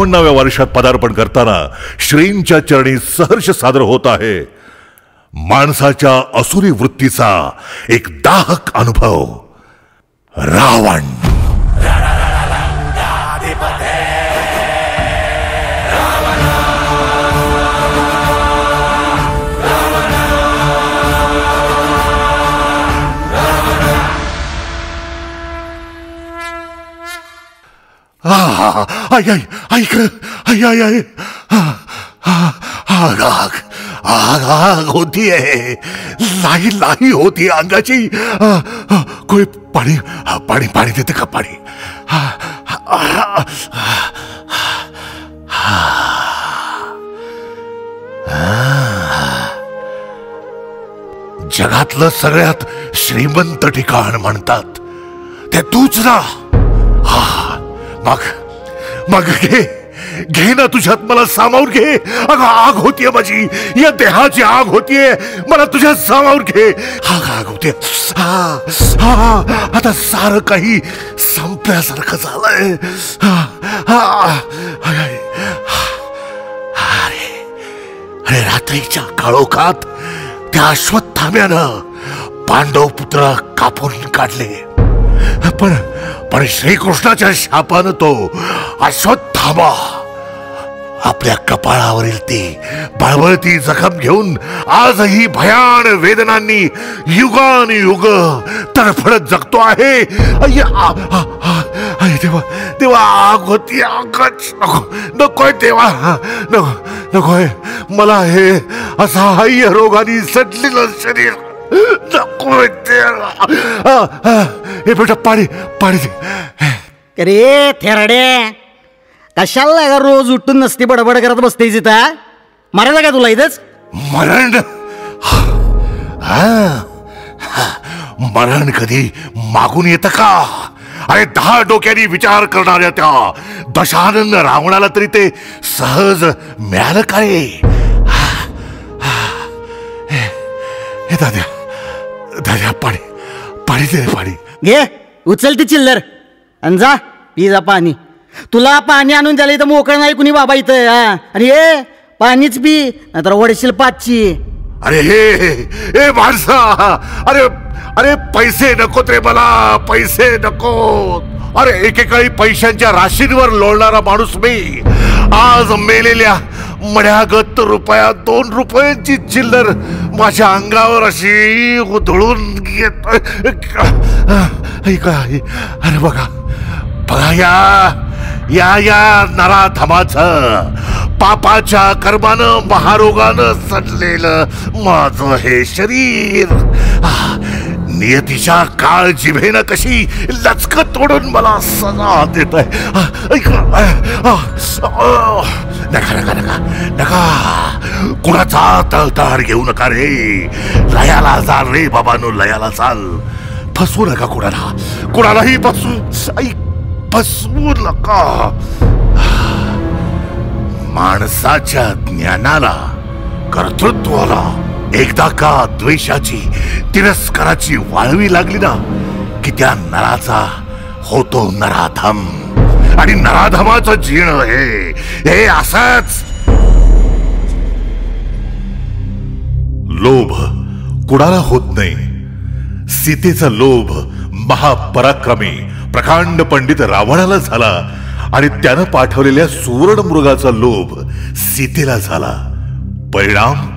52व्या वर्षात पदार्पण करताना श्रींच्या चरणी सहर्ष सादर होत आहे माणसाच्या असुरी वृत्तीचा एक दाहक अनुभव, रावण। आग होतीये, लाई लाई होती अंगाची। कोणी पाणी पाणी पाणी देते का? पाणी। जगातलं सगळ्यात श्रीमंत ठिकाण म्हणतात ते तूच ना? मग घे ना तुझ्यात मला सामावून घे। अगं आग होतीये माझी, या देहाची आग होतीये, मला तुझ्यात सामावून घे। आग होतीये। आता सारं काही संपल्यासारखं झालंय। अरे रात्रीच्या काळोखात त्या अश्वत्थाम्यानं पांडव पुत्र कापून काढले, पण श्रीकृष्णाच्या शापानं तो अश्वत्थामा आपल्या कपाळावरील ती बळबळती जखम घेऊन आजही भयान वेदनांनी युगानुयुग तडफडत जगतो आहे। देवा देवा, आग होती, आगच नकोय देवा, नकोय मला हे असहाय्य रोगाने सडलेलं शरीर नकोय देवा। हे बेटा पाणी पाणी दे। अरे थेरडे, कशाला रोज उठून नसती बडबड करत बसतेस इथं? मरायला का तुला इथंच? मरण? मरण कधी मागून येतं का? अरे 10 डोक्यांनी विचार करणाऱ्या त्या दशानन रावणाला तरी ते सहज मिळालं काय? हे दाद्या दाद्या, पाणी पाणी दे, पाणी घे, उचल ती चिल्लर आणि जा पी जा पाणी। तुला पाणी आणून द्यायला इथं मोकळं नाही कुणी बाबा इथं। आणि हे पाणीच पी, नाहीतर ओढशील पाचची। अरे हे माणसा, अरे अरे पैसे नकोत रे मला, पैसे नकोत। अरे एकेकाळी पैशांच्या राशींवर लोळणारा माणूस मी, आज मेलेल्या मड्यागत रुपया 2 रुपयांची चिल्लर माझ्या अंगावर अशी उधळून घेत। अरे बघा बघा, या नराधमाचं पापाच्या कर्मानं महारोगानं सडलेलं माझं हे शरीर नियतीच्या काळ जिभेनं कशी लचकत तोडून मला सजा देत आहे। नका नका नका नका, कुणाचा तळतळ घेऊ नका रे। लयाला चाल रे बाबांनो, लयाला चाल। फसवू नका कुणालाही फसवू नका। माणसाच्या ज्ञानाला, कर्तृत्वाला एकदा का द्वेषाची, तिरस्काराची वाळवी लागली ना की त्या नराचा होतो नराधम। आणि नराधमाचं जीण हे असंच। लोभ कुणाला होत नाही। सीतेचा लोभ महापराक्रमी प्रकांड पंडित रावणाला झाला आणि त्यानं पाठवलेल्या सुवर्ण मृगाचा लोभ सीतेला झाला। परिणाम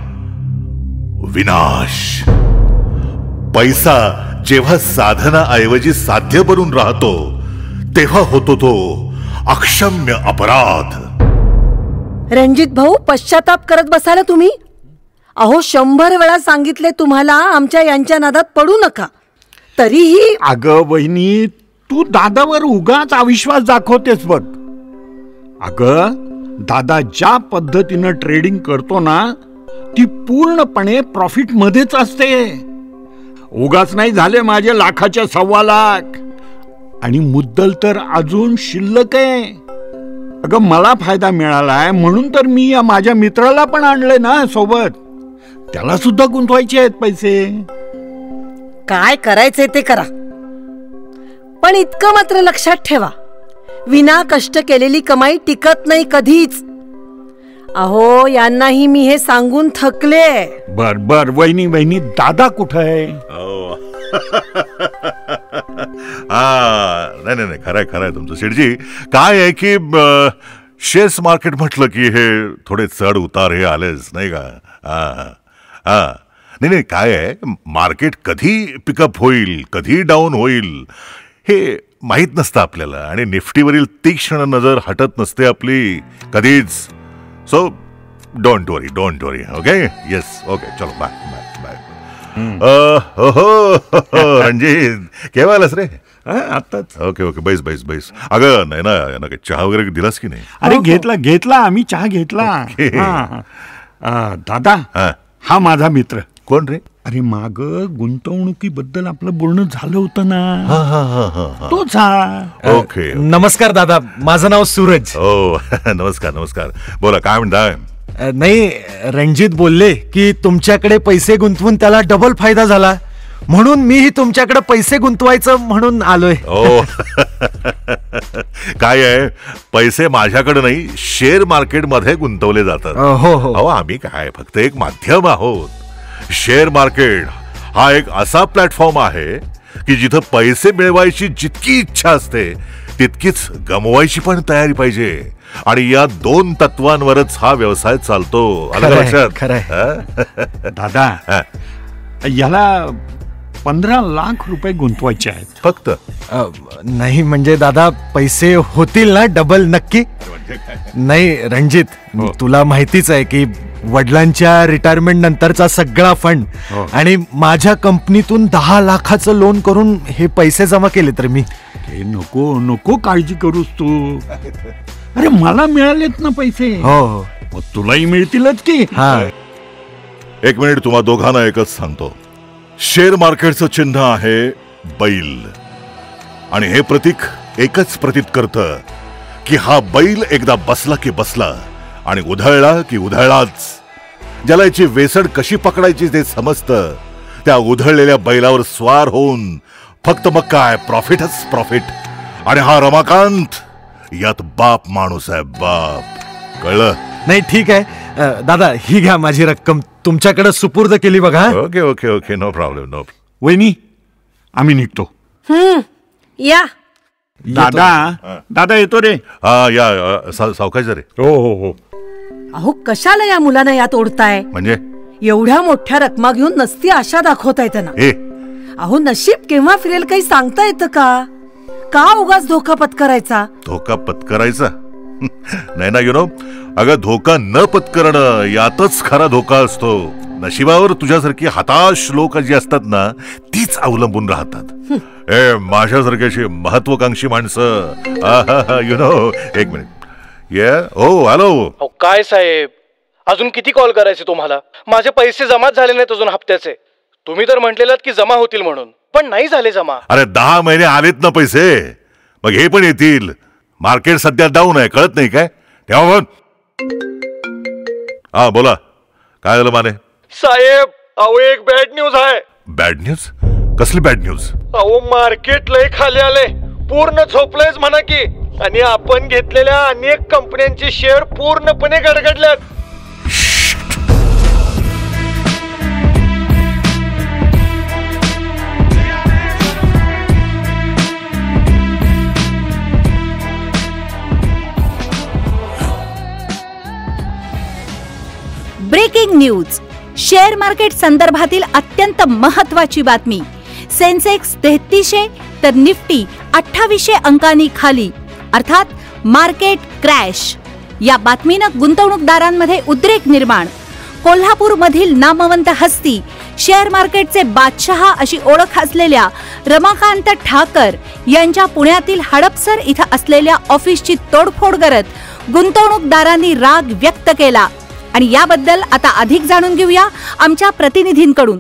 विनाश। पैसा जेव्हा साधनाऐवजी साध्य बनून राहतो तेव्हा होतो तो अक्षम्य अपराध। रणजित भाऊ, पश्चाताप करत बसाला तुम्ही? अहो 100 वेळा सांगितले तुम्हाला आमच्या यांच्या नादात पडू नका, तरीही। अगं वहिनी, तू दादावर उगाच अविश्वास दाखवतेस बघ। अगं दादा ज्या पद्धतीनं ट्रेडिंग करतो ना, ती पूर्णपणे प्रॉफिट मध्येच असते। उगाच नाही झाले माझे लाखाच्या 1.25 लाख, आणि मुद्दल तर अजून शिल्लक आहे। अगं मला फायदा मिळालाय म्हणून तर मी या माझ्या मित्राला पण आणले ना सोबत, त्याला सुद्धा गुंतवायचे आहेत पैसे। काय करायचंय ते करा, पण इतकं मात्र लक्षात ठेवा, विना कष्ट केलेली कमाई टिकत नाही कधीच. अहो यांनाही मी हे सांगून थकले. बर बर वहिनी वहिनी दादा कुठं आहे? नाही नाही नाही, खरंय खरंय तुमचं शेठजी. काय आहे की शेअर्स मार्केट म्हटलं की हे थोडे चढ उतार हे आलेच नाही का. हा नाही नाही, काय आहे मार्केट कधी पिकअप होईल कधी डाऊन होईल हे माहीत नसतं आपल्याला, आणि निफ्टीवरील तीक्ष्ण नजर हटत नसते आपली कधीच. So don't worry. Okay yes okay चलो बाय बाय बाय. रणजित केव्हा आलास रे? आताच. ओके ओके बैस बैस बैस. अगं नाही ना काही चहा वगैरे दिलास की नाही? अरे घेतला आम्ही चहा घेतला. दादा हा माझा मित्र. कोण रे? अरे माग गुंतवणुकीबद्दल आपलं बोलणं झालं होतं ना, तोच हा. ओके नमस्कार दादा, माझं नाव सूरज. हो नमस्कार नमस्कार. बोला काय म्हणताय? नाही, रणजित बोलले की तुमच्याकडे पैसे गुंतवून त्याला डबल फायदा झाला, म्हणून मीही तुमच्याकडे पैसे गुंतवायचं म्हणून आलोय. हो काय आहे पैसे माझ्याकडे नाही शेअर मार्केट मध्ये गुंतवले जातात. हो आम्ही काय फक्त एक माध्यम आहोत. शेअर मार्केट हा एक असा प्लॅटफॉर्म आहे की जिथं पैसे मिळवायची जितकी इच्छा असते तितकीच गमवायची पण तयारी पाहिजे, आणि या दोन तत्वांवरच हा व्यवसाय चालतो. आलं लक्षात? दादा याला 15 लाख रुपये गुंतवायचे आहेत फक्त. नाही म्हणजे दादा पैसे होतील ना डबल नक्की? नाही रणजित, तुला माहितीच आहे की वडिलांच्या रिटायरमेंट नंतरचा सगळा फंड आणि माझ्या कंपनीतून 10 लाखाचं लोन करून हे पैसे जमा केले. तर मी नको नको काळजी करूस तू. अरे मला मिळालेत ना पैसे. हो मग तुलाही मिळतीलच की. हा एक मिनिट, तुम्हा दोघांना एकच सांगतो. शेअर मार्केटचं चिन्ह आहे बैल, आणि हे प्रतीक एकच प्रतीत करतं की हा बैल एकदा बसला की बसला आणि उधळला की उधळलाच. ज्याला याची वेसड कशी पकडायची ते समजतं त्या उधळलेल्या बैलावर स्वार होऊन फक्त मग काय प्रॉफिटच प्रॉफिट. आणि हा रमाकांत यात बाप माणूस आहे, बाप. कळलं? नाही ठीक आहे दादा, ही घ्या माझी रक्कम, तुमच्याकडे सुपूर्द केली बघा. Okay okay okay no problem no. वहिनी आम्ही निघतो. या दादा येतो रे. हा या सावकाश रे. हो हो हो. अहो कशाला या मुलांना यात ओढताय? म्हणजे एवढ्या मोठ्या रकमा घेऊन नसती आशा दाखवताय त्यांना. अहो नशीब केव्हा फिरेल काही सांगता येतं का उगाच धोका पत्करायचा? धोका पत्करायचा नाही ना, अगं धोका न पत्करणं यातच खरा धोका असतो. नशिबावर तुझ्यासारखी हताश लोक जी असतात ना तीच अवलंबून राहतात. माझ्यासारख्याशी महत्वाकांक्षी माणसं. एक मिनिट. हो हॅलो. काय साहेब, अजून किती कॉल करायचे तुम्हाला? माझे पैसे जमाच झाले नाहीत अजून हप्त्याचे. तुम्ही तर म्हटलेलात की जमा होतील म्हणून, पण नाही झाले जमा. अरे 10 महिने आलेत ना पैसे, मग हे पण येतील. मार्केट सध्या डाऊन आहे, कळत नाही काय? तेव्हा हा बोला, काय झालं माने? साहेब अहो एक बॅड न्यूज आहे. Bad news? कसली बॅड न्यूज? अहो मार्केट लय खाली आले, पूर्ण झोपलंयच म्हणा की, आणि आपण घेतलेल्या अनेक कंपन्यांचे शेअर पूर्णपणे गडगडल्यात. ब्रेकिंग न्यूज, शेअर मार्केट संदर्भातील अत्यंत महत्वाची बातमी. सेन्सेक्स 3300 तर निफ्टी 2800 अंकांनी खाली, अर्थात मार्केट क्रॅश. या बातमीनं गुंतवणूकदारांमध्ये उद्रेक निर्माण. कोल्हापूरमधील नामवंत हस्ती, शेअर मार्केटचे बादशहा अशी ओळख असलेल्या रमाकांत ठाकर यांच्या पुण्यातील हडपसर इथं असलेल्या ऑफिसची तोडफोड करत गुंतवणूकदारांनी राग व्यक्त केला. आणि याबद्दल आता अधिक जाणून घेऊया आमच्या प्रतिनिधींकडून.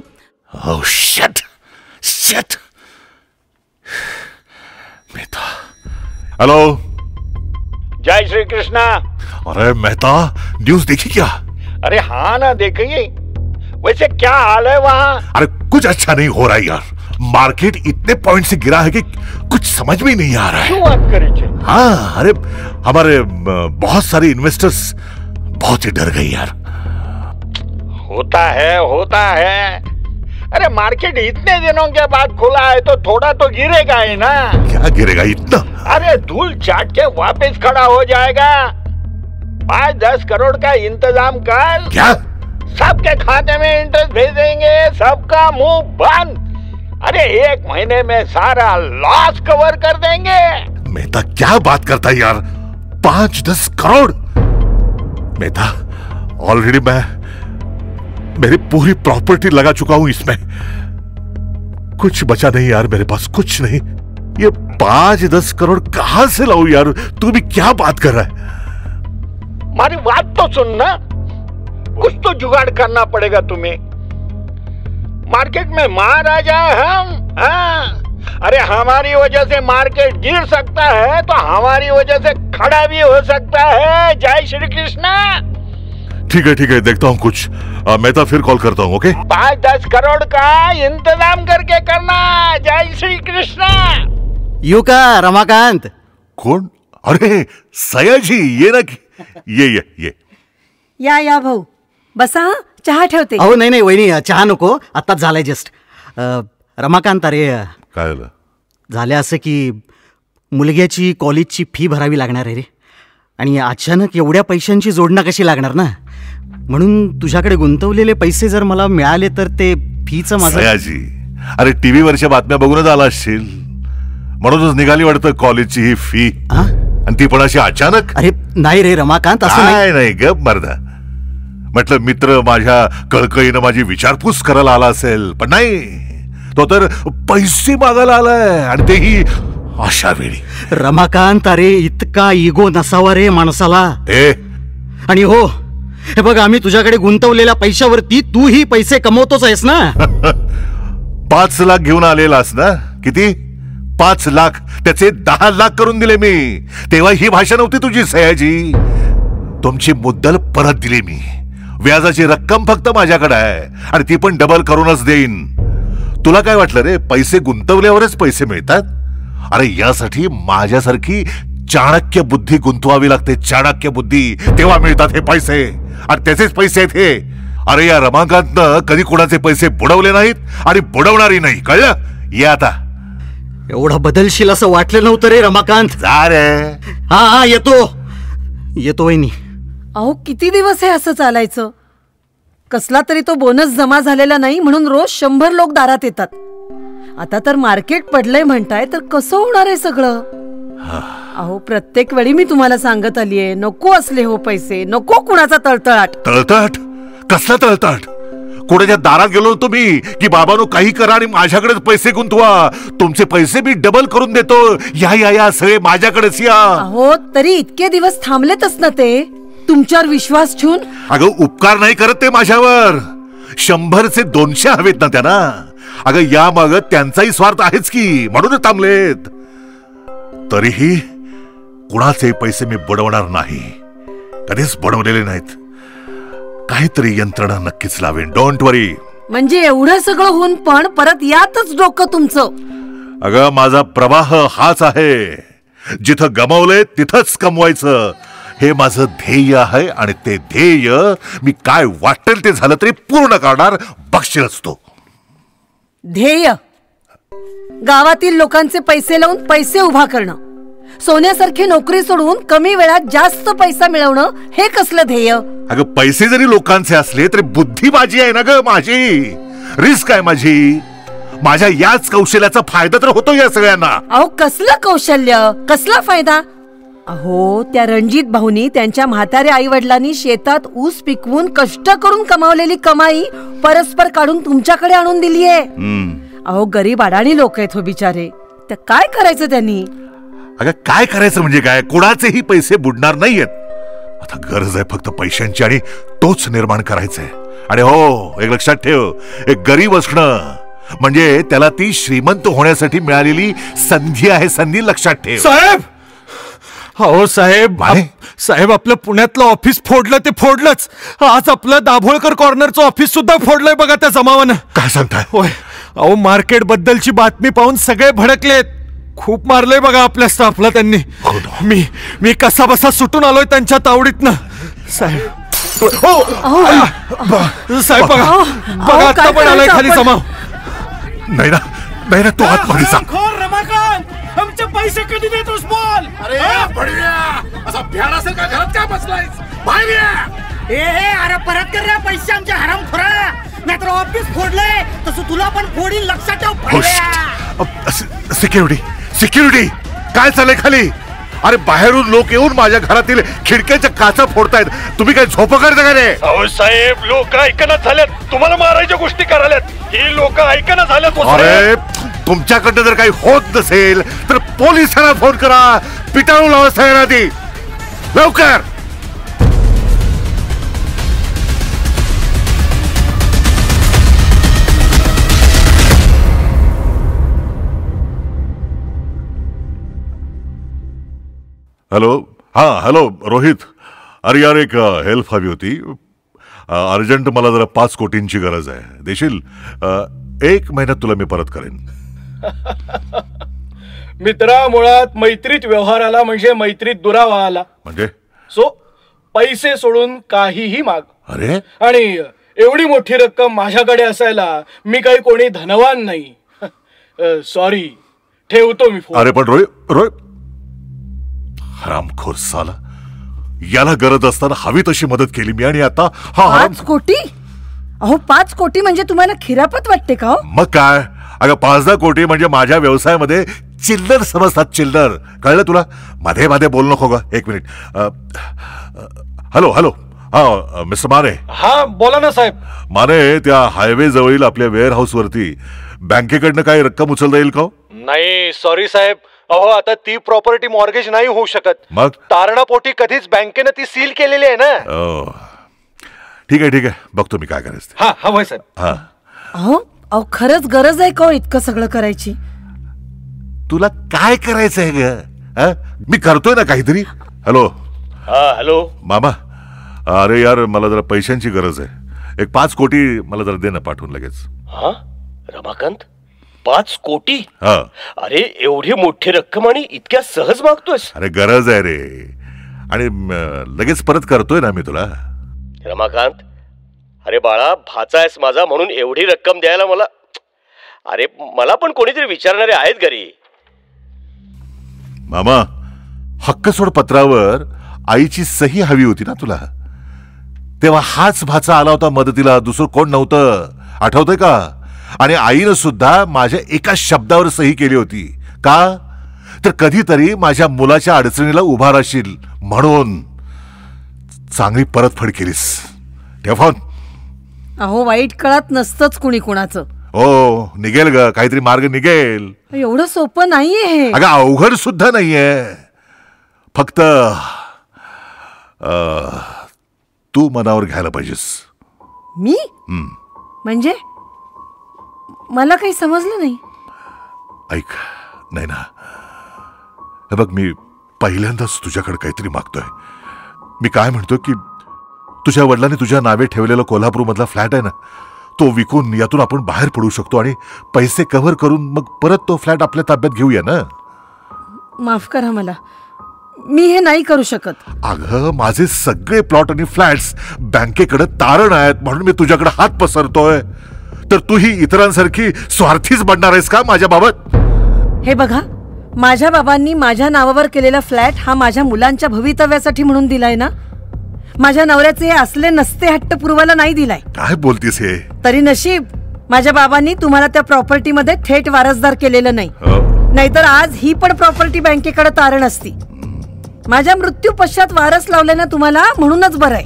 हेलो. जय श्री कृष्णा. अरे मेहता, न्यूज देखी क्या? अरे हाँ ना देखिए. वैसे क्या हाल है वहाँ? अरे कुछ अच्छा नहीं हो रहा यार. मार्केट इतने पॉइंट से गिरा है कि कुछ समझ में ही नहीं आ रहा है। क्यों बात करे? हाँ, अरे हमारे बहुत सारे इन्वेस्टर्स बहुत ही डर गए यार। होता है। अरे मार्केट इतने दिनों के बाद खुला है तो थोड़ा तो गिरेगा ही ना। क्या गिरेगा इतना? अरे धूल चाट के वापस खड़ा हो जाएगा। 5-10 करोड़ का इंतजाम कर। क्या? सबके खाते में इंटरेस्ट भेज देंगे, सबका मुंह बंद। अरे 1 महीने में सारा लॉस कवर कर देंगे। मेहता क्या बात करता है यार? 5-10 करोड़? मेहता ऑलरेडी मैं मेरी पूरी प्रॉपर्टी लगा चुका हूं इसमें, कुछ बचा नहीं यार मेरे पास, कुछ नहीं। ये 5-10 करोड़ कहां से लाऊं यार? तू भी क्या बात कर रहा है? हमारी बात तो सुन ना, कुछ तो जुगाड़ करना पड़ेगा तुम्हें। मार्केट में महाराजा है हम। हाँ। अरे हमारी वजह से मार्केट गिर सकता है तो हमारी वजह से खड़ा भी हो सकता है। जय श्री कृष्ण। ठीक है, देखता हूँ कुछ। मैं तो फिर कॉल करता हूँ। ओके, 5-10 करोड़ का इंतजाम करके करना। जय श्री कृष्ण। यू का रमाकांत? कौन? अरे सयाजी, ये ना ये या भाऊ बसा, चहा ठेवते. अहो नाही वहिनी, चहा नको, आत्ताच झालाय जस्ट. रमाकांत, अरे काय झालं? झालं असं की मुलग्याची कॉलेजची फी भरावी लागणार आहे रे, आणि अचानक एवढ्या पैशांची जोडणा कशी लागणार ना, म्हणून तुझ्याकडे गुंतवलेले पैसे जर मला मिळाले तर ते फीचं माझं. सयाजी, अरे टीव्ही वरच्या बातम्या बघूनच आला असशील, म्हणूनच निघाली वाटतं कॉलेजची ही फी. आणि ती पण अशी अचानक. अरे नाही रे रमाकांत, असं नाही गप मर्दा. म्हटलं मित्र माझ्या कळकळीनं माझी विचारपूस करायला आला असेल, पण नाही, तो तर पैसे मागायला आलाय, आणि तेही अशा वेळी. रमाकांत, अरे इतका इगो नसावा रे माणसाला. आणि हो, हे बघ, आम्ही तुझ्याकडे गुंतवलेल्या पैशावरती तूही पैसे कमवतोच आहेस ना. 5 लाख घेऊन आलेलास ना? किती? 5 लाख. त्याचे 10 लाख करून दिले मी. तेव्हा ही भाषा नव्हती तुझी सयाजी. तुमची मुद्दल परत दिली मी. व्याजाची रक्कम फक्त माझ्याकडे आहे, आणि ती पण डबल करूनच देईन. तुला काय वाटलं रे, पैसे गुंतवल्यावरच पैसे मिळतात? अरे यासाठी माझ्यासारखी चाणक्य बुद्धी गुंतवावी लागते, चाणक्य बुद्धी, तेव्हा मिळतात हे पैसे. आणि त्याचेच पैसे आहेत हे. अरे या रमाकांतनं कधी कोणाचे पैसे बुडवले नाहीत आणि बुडवणारही नाही, कळलं? ये आता. एवढं बदलशील असं वाटलं नव्हतं रे रमाकांत. जा रे. हा येतो वहिनी. अहो किती दिवस हे असं चालायचं? कसला तरी तो बोनस जमा झालेला नाही म्हणून रोज 100 लोक दारात येतात. आता तर मार्केट पडलंय म्हणताय, तर कसं होणार आहे सगळं? अहो प्रत्येक वेळी मी तुम्हाला सांगत आलीये, नको असले हो पैसे, नको कुणाचा तळतळाट. तळतळ? कसला तळतळ? कोणाच्या दारात गेलो होतो मी की बाबांनो काही करा आणि माझ्याकडेच पैसे गुंतवा, तुमचे पैसे मी डबल करून देतो, या सगळे माझ्याकडेच या. अहो तरी इतके दिवस थांबलेतच ना ते, तुमच्यावर विश्वास ठेवून. अगं उपकार नाही करत ते माझ्यावर. 100चे 200 हवेत ना त्यांना. अगं या माग त्यांचाही स्वार्थ आहेच की, म्हणून थांबलेत. तरीही कुणाचे पैसे मी बुडवणार नाही, कधीच बुडवलेले नाहीत. काहीतरी यंत्रणा नक्कीच लावेन, डोंट वरी. म्हणजे एवढं सगळं होऊन पण परत यातच डोकं तुमचं? अगं माझा प्रवाह हाच आहे, जिथं गमावलंय तिथंच कमवायचं, हे माझं ध्येय आहे. आणि ते ध्येय मी काय वाटेल ते झालं तरी पूर्ण करणार, बक्षीस असतो. ध्येय गावातील लोकांचे पैसे लावून पैसे उभा करणं, सोन्यासारखी नोकरी सोडून कमी वेळात जास्त पैसा मिळवणं, हे कसलं ध्येय? अगं पैसे जरी लोकांचे असले तरी बुद्धी माझी आहे ना ग, माझी रिस्क आहे माझी. माझ्या याच कौशल्याचा फायदा तर होतो या सगळ्यांना. अहो कसलं कौशल्य, कसला फायदा? अहो त्या रणजित भाऊनी त्यांच्या म्हाताऱ्या आई वडिलांनी शेतात ऊस पिकवून कष्ट करून कमावलेली कमाई परस्पर काढून तुमच्याकडे आणून दिलीये. अहो गरीब अडाणी लोक आहेत हो बिचारे, तर काय करायचं त्यांनी? अगं काय करायचं म्हणजे काय, कोणाचेही पैसे बुडणार नाहीयेत. आता गरज आहे फक्त पैशांची, आणि तोच निर्माण करायचा आहे. आणि हो एक लक्षात ठेव, एक गरीब असणं म्हणजे त्याला ती श्रीमंत होण्यासाठी मिळालेली संधी आहे, संधी लक्षात ठेव. साहेब, हो साहेब, साहेब आपलं पुण्यातलं ऑफिस फोडलं ते फोडलंच, आज आपलं दाभोळकर कॉर्नरचं ऑफिस सुद्धा फोडलंय बघा त्या जमावानं. काय सांगताय? होय, अहो मार्केट बद्दलची बातमी पाहून सगळे भडकलेत. खूप मारले बघा आपल्या स्टाफला त्यांनी. मी कसा बसा सुटून आलोय त्यांच्या तावडीतनं. साहेब साहेब बघा आता पण आलाय खाली जमाव. नाही ना नाही ना, तो आतमध्ये जा. रमाकांत, आमचे पैसे कधी देतोस बोल. अरे असा भ्याड असेल का घरात? काय बसलायस? बाहेर ये. अरे परत कर रे पैसे आमचे हरामखोरा, नाहीतर ऑफिस फोडलंय तसं तुला पण फोडील, लक्षात ठेव. सिक्युरिटी सिक्युरिटी, काय चाललंय खाली? अरे बाहेरून लोक येऊन माझ्या घरातील खिडक्याच्या काचा फोडतायत. तुम्ही काय झोप करता का रे? अहो साहेब, लोक ऐकणं झाल्यात, तुम्हाला मारायच्या गोष्टी करायल्यात. ही लोक ऐकणं झाल्यात. अरे तुमच्याकडनं जर काही होत नसेल तर पोलिसांना फोन करा. पिटाळून लावा सगळ्यांना आधी, लवकर. हॅलो. हां हॅलो रोहित. अरे यार एक हेल्प हवी होती. अर्जंट मला जरा 5 कोटींची गरज आहे. देशील? 1 महिन्यात तुला मी परत करेन. मित्रा, मुळात मैत्रीत व्यवहाराला म्हणजे मैत्रीत दुरावा आला. म्हणजे सो पैसे सोडून काहीही माग. अरे आणि एवढी मोठी रक्कम माझ्याकडे असायला मी काही कोणी धनवान नाही. सॉरी, ठेवतो मी फोन. अरे पण रोहित हरामखोर साला, याला गरज असताना हवी तशी मदत केली मी आणि आता हा 5 कोटी? अहो 5 कोटी म्हणजे तुम्हाला खिरापत वाटते का हो? मग काय? अगं 5-10 कोटी म्हणजे माझ्या व्यवसायामध्ये चिल्लर समजतात, चिल्लर. कळलं तुला? मध्ये मध्ये बोल नको ग. 1 मिनिट. Hello hello. हा मिस्टर माने. हा बोला ना साहेब. माने, त्या हायवे जवळील आपल्या वेअर हाऊस वरती बँकेकडनं काही रक्कम उचलता येईल का? नाही सॉरी साहेब. अहो आता ती प्रॉपर्टी मॉर्गेज नाही होऊ शकत. मग तारणापोटी कधीच बँकेनं ती सील केलेली आहे ना. ठीक आहे बघतो मी काय करायचं. हा हवंय साहेब. हा. अहो खरंच गरज आहे का हो इतकं सगळं करायची? तुला काय करायचंय ग? मी करतोय ना काहीतरी. हॅलो. हा हॅलो मामा. अरे यार मला जरा पैशांची गरज आहे. एक 5 कोटी मला जरा दे ना पाठवून लगेच. हा रमाकांत, 5 कोटी? हा. अरे एवढी मोठी रक्कम आणि इतक्या सहज मागतोस? अरे गरज आहे रे, आणि लगेच परत करतोय ना मी तुला. रमाकांत, अरे बाळा, भाचा आहेस माझा म्हणून एवढी रक्कम द्यायला मला पण कोणीतरी विचारणारे आहेत घरी. मामा, हक्क सोड पत्रावर आईची सही हवी होती ना तुला. तेव्हा हाच भाचा आला होता मदतीला, दुसरं कोण नव्हतं. आठवतंय का? आणि आईनं सुद्धा माझ्या एका शब्दावर सही केली होती. का? तर कधीतरी माझ्या मुलाच्या अडचणीला उभा राहशील म्हणून. चांगली परतफेड केलीस. ठेव फोन. अहो वाईट काळात नसतंच कुणी कुणाचं. हो निघेल ग, काहीतरी मार्ग निघेल. एवढं सोपं नाहीये हे. अगं अवघड सुद्धा नाहीये. फक्त तू मनावर घ्यायला पाहिजेस. मी? म्हणजे मला काही समजलं नाही. ऐक, नाही ना, हे बघ, मी पहिल्यांदाच तुझ्याकडे काहीतरी मागतोय. मी काय म्हणतो की तुझ्या वडिलांनी तुझ्या नावे ठेवलेला कोल्हापूर मधला फ्लॅट आहे ना, तो विकून यातून आपण बाहेर पडू शकतो आणि पैसे कव्हर करून मग परत तो फ्लॅट आपल्या ताब्यात घेऊया ना. माफ करा मला, मी हे नाही करू शकत. अगं माझे सगळे प्लॉट आणि फ्लॅट्स बँकेकडे तारण आहेत म्हणून मी तुझ्याकडे हात पसरतोय. तर तू ही इतरांसारखी स्वार्थीच बनणार आहेस का माझ्या बाबत? हे बघा, माझ्या बाबांनी माझ्या नावावर केलेला फ्लॅट हा माझ्या मुलांच्या भवितव्यासाठी म्हणून दिलाय ना. माझ्या नवऱ्याचे हे असले नसते हट्ट पुरवायला नाही दिलाय. काय बोलतीस हे? तरी नशीब माझ्या बाबांनी तुम्हाला त्या प्रॉपर्टीमध्ये थेट वारसदार केलेलं नाही. नाहीतर आज ही पण प्रॉपर्टी बँकेकडे तारण असती. माझ्या मृत्यू पश्चात वारस लावल्यानं तुम्हाला, म्हणूनच बरं आहे.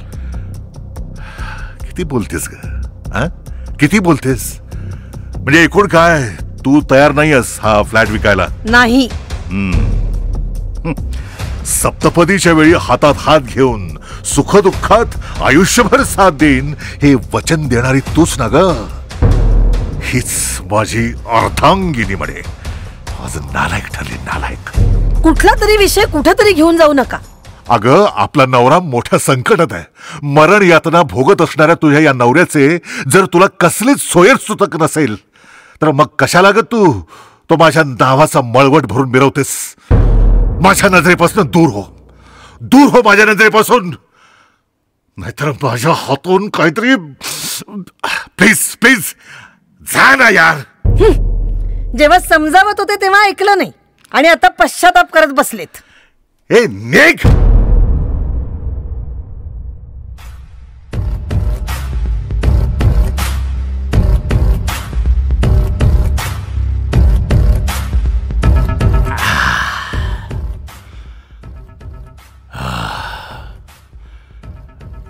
किती बोलतेस ग? किती बोलतेस? म्हणजे एकूण काय, तू तयार नाहीयस हा फ्लॅट विकायला? नाही. सप्तपदीच्या वेळी हातात हात घेऊन सुखदुःखात आयुष्यभर साथ देईन हे वचन देणारी तूच ना ग. हीच माझी अर्धांगिनी म्हणे. आज नालायक ठरली, नालायक. कुठला तरी विषय कुठेतरी घेऊन जाऊ नका. अगं आपला नवरा मोठ्या संकटात आहे. मरण यातना भोगत असणाऱ्या तुझ्या या नवऱ्याचे जर तुला कसलीच सोयर सुतक नसेल तर मग कशाला ग तू तो माझ्या नावाचा मळवट भरून मिरवतेस? माझ्या नजरेपासून दूर हो माझ्या नजरेपासून, नाहीतर माझ्या हातून काहीतरी. प्लीज जा ना यार. जेव्हा समजावत होते तेव्हा ऐकलं नाही आणि आता पश्चाताप करत बसलेत. ए निघ.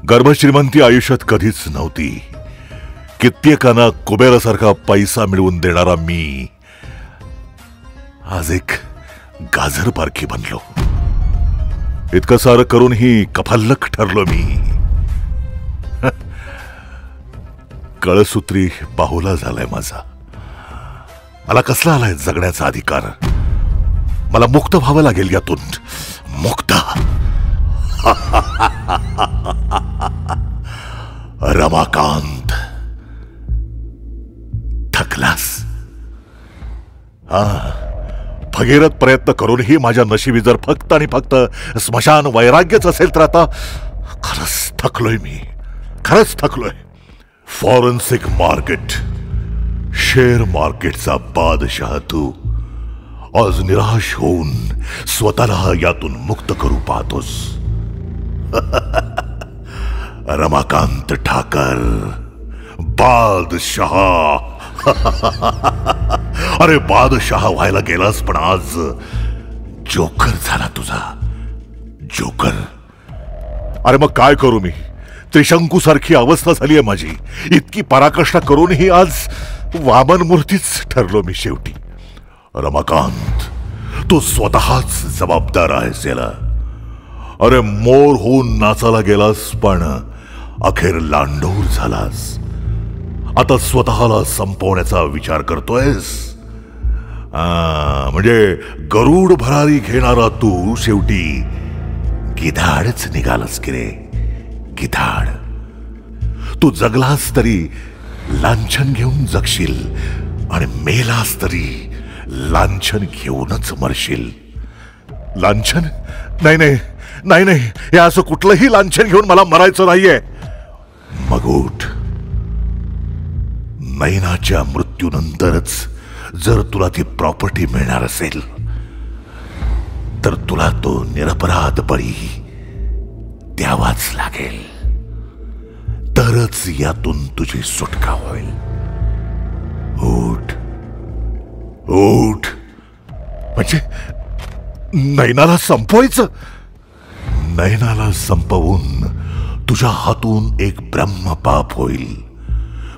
गर्भश्रीमंती आयुष्यात कधीच नव्हती. कित्येकांना कुबेरासारखा पैसा मिळवून देणारा मी आज एक गाजर पारखी बनलो. इतकं सारं करूनही कफल्लक ठरलो मी. कळसूत्री बाहुला झालाय माझा. मला कसला आलाय जगण्याचा अधिकार? मला मुक्त व्हावं लागेल यातून. मुक्त. रमाकांत, थकलास? भगीरथ प्रयत्न करूनही माझ्या नशिबी जर फक्त आणि फक्त स्मशान वैराग्यच असेल तर आता खरंच थकलोय मी. खरंच थकलोय. फॉरेन्सिक मार्केट, शेअर मार्केटचा बादशाह तू आज निराश होऊन स्वतःला यातून मुक्त करू पाहतोस. रमाकांत ठाकर, बादशाह. अरे बादशाह व्हायला गेलास पण आज जोकर झाला तुझा. जोकर. अरे मग काय करू मी? त्रिशंकू सारखी अवस्था झाली आहे माझी. इतकी पराकाष्ठा करूनही आज वामन मूर्तीच ठरलो मी शेवटी. रमाकांत, तू स्वतःच जबाबदार आहेस याला. अरे मोर होऊन नाचायला गेलास पण अखेर लांडोर झालास. आता स्वतःला संपवण्याचा विचार करतोयस. म्हणजे गरुड भरारी घेणारा तू शेवटी गिधाडच निघालास की रे. गिधाड. तू जगलास तरी लांछन घेऊन जगशील आणि मेलास तरी लांछन घेऊनच मरशील. लांछन? नाही नाही नाही नाही, हे असं कुठलंही लांछन घेऊन मला मरायचं नाहीये. मग उठ. नैनाच्या मृत्यूनंतरच जर तुला ती प्रॉपर्टी मिळणार असेल तर तुला तो निरपराध बळी द्यावाच लागेल. तरच यातून तुझी सुटका होईल. उठ. उठ. म्हणजे नैनाला संपवायचं? नैनाला संपवून तुझ्या हातून एक ब्रह्मपाप होईल.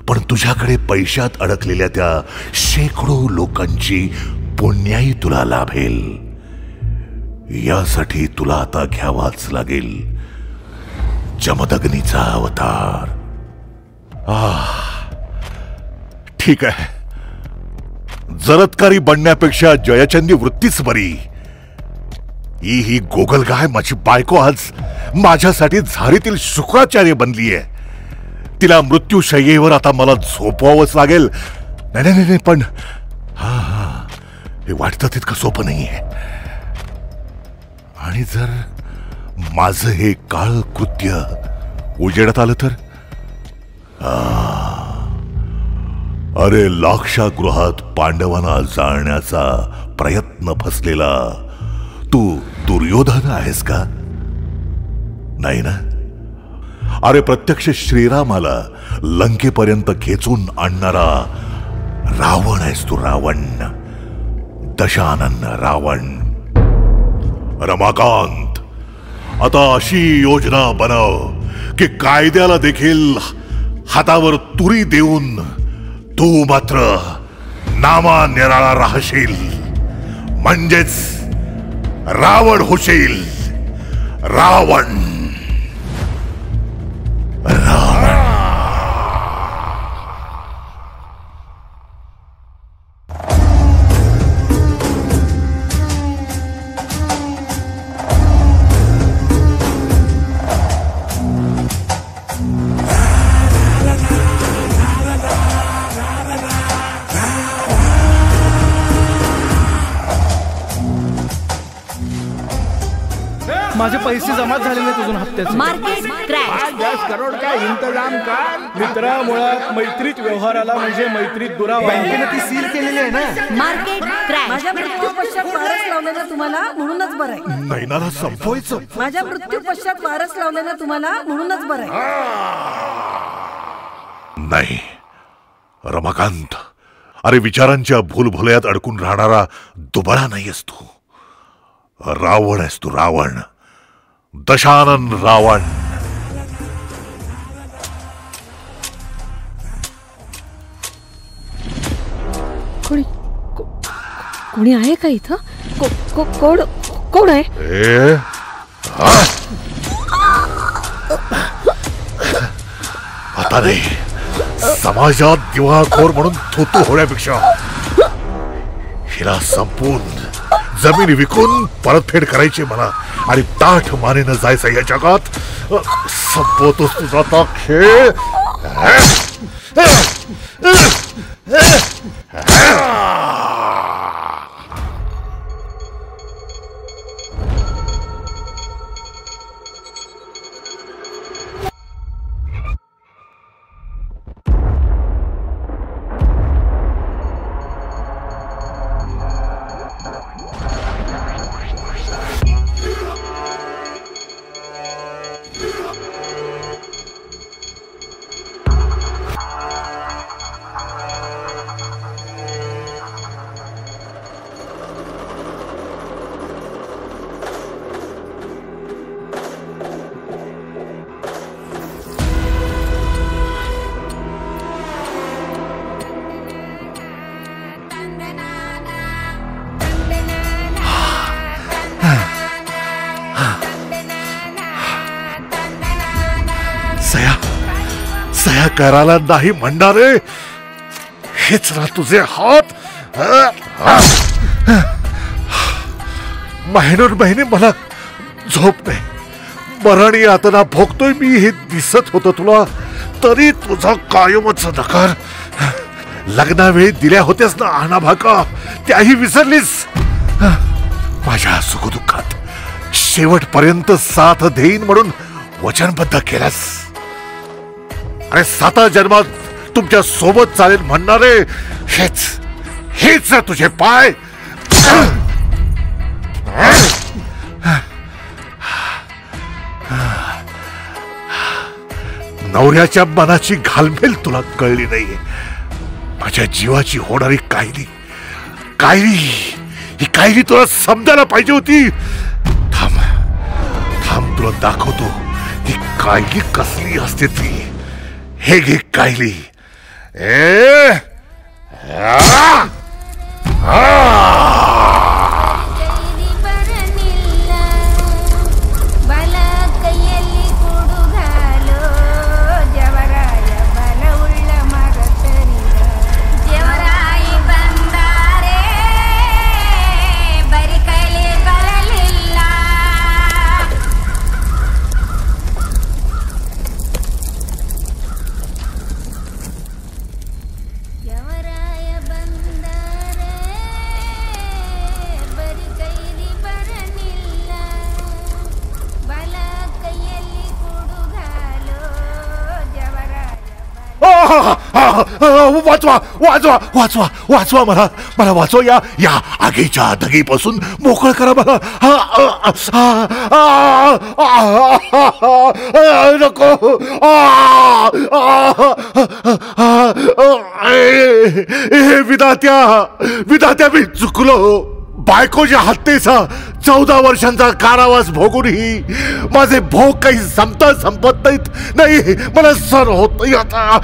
पण तुझ्याकडे पैशात अडकलेल्या त्या शेकडो लोकांची पुण्याई तुला लाभेल. यासाठी तुला आता घ्यावाच लागेल जमदग्नीचा अवतार. ठीक आहे. जरत्कारी बनण्यापेक्षा जयचंदी वृत्तीच बरी. ही गोगलगाय माझी बायको आज माझ्यासाठी झारीतील शुक्राचार्य बनलीये. तिला मृत्यूशय्येवर आता मला झोपवावंच लागेल. नाही नाही नाही, पण हे वाटतं तितकं सोपं नाहीये. आणि जर माझं हे काळ कृत्य उजेडात आलं तर? अरे लाक्षागृहात पांडवांना जाळण्याचा प्रयत्न फसलेला तू दुर्योधन आहेस का? नाही ना. अरे प्रत्यक्ष श्रीरामाला लंकेपर्यंत खेचून आणणारा रावण आहेस तू. रावण. दशानन रावण. रमाकांत, आता अशी योजना बनव की कायद्याला देखील हातावर तुरी देऊन तू मात्र नामा निराळा राहशील. म्हणजेच रावण होशील. रावण. रावण. माझे पैसे जमा झाले नाहीत अजून हप्त्याचे. Market crash. 10 करोड का इंतजाम कर. मित्रा, मुळात मैत्रीत व्यवहाराला म्हणजे मैत्रीत दुरावा. बँकेने ती सील केलेली आहे ना. Market crash. माझ्या मृत्यू पश्चात वारस लावलेला तुम्हाला म्हणूनच बरं आहे. नैनाला संपवायचं. माझ्या मृत्यू पश्चात वारस लावलेला तुम्हाला म्हणूनच बरं आहे. नाही रमाकांत, अरे विचारांच्या भूलभुलयात अडकून राहणारा दुबळा नाहीयेस तू. रावण आहेस तू, रावण. दशानन रावण. कोणी आहे का इथं? कोण आहे? आता नाही, समाजात दिवाळखोर म्हणून थोतू होण्यापेक्षा हिला संपून जमीन विकून परतफेड करायची मला आणि ताठ मानेनं जायचं या जगात. संपवतोस तुझा आता खेळ. सया करायला नाही म्हणणारे, हेच ना तुझे हात. महिने मला झोप नाही. मरण यातना भोगतोय मी हे दिसत होतं तुला, तरी तुझा कायमच नकार. लग्नावेळी दिल्या होत्यास ना आणा भाका, त्याही विसरलीस. माझ्या सुखदुःखात शेवटपर्यंत साथ देईन म्हणून वचनबद्ध केलास. अरे 7 जन्मात तुमच्या सोबत चालेल म्हणणारे हेच तुझे पाय. नवऱ्याच्या मनाची घालमेल तुला कळली नाहीये. माझ्या जीवाची होणारी कायली ही कायली तुला समजायला पाहिजे होती. थांब तुला दाखवतो ही कायली कसली असते ती. हे घे कायली. वाचवा मला वाचवा. या आगीच्या धगीपासून मोकळ करा मला. नको. विधात्या मी चुकलो. बायकोच्या हत्येचा 14 वर्षांचा कारावास भोगूनही माझे भोग काही संपत नाही. मला सर होत नाही आता.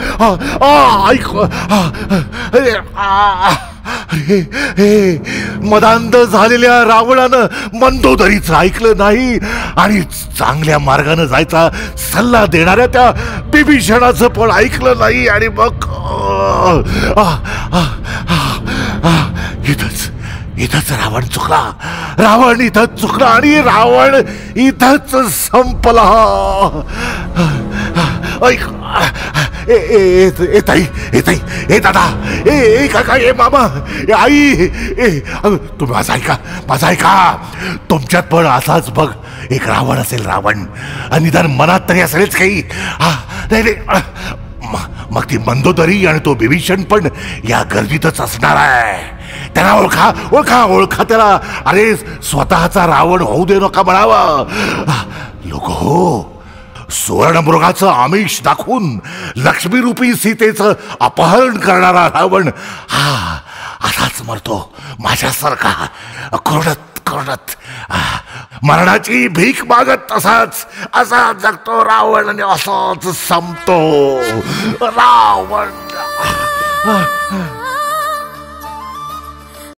मदांध झालेल्या रावणानं मंदोदरीच ऐकलं नाही आणि चांगल्या मार्गाने जायचा सल्ला देणाऱ्या त्या बिभीषणाचं पण ऐकलं नाही. आणि मग इथंच रावण चुकला. रावण इथंच चुकला आणि रावण इथंच संपला. ऐक ए ताई ए ताई ए दादा ए काका ए मामा ए आई तुम्ही माझा ऐका तुमच्यात पण असाच बघ एक रावण असेल रावण निदान मनात तरी असेलच काही नाही मग ती मंदोदरी आणि तो विभीषण पण या गर्दीतच असणार आहे. त्यांना ओळखा ओळखा ओळखा त्याला. अरे स्वतःचा रावण होऊ दे नका म्हणावं. लोक हो सुवर्णमृगाचं आमिष दाखवून लक्ष्मीरूपी सीतेचं अपहरण करणारा रावण हा असाच मरतो माझ्यासारखा कोरडत कोरडत मरणाची भीक मागत असा जगतो रावण आणि असाच संपतो रावण.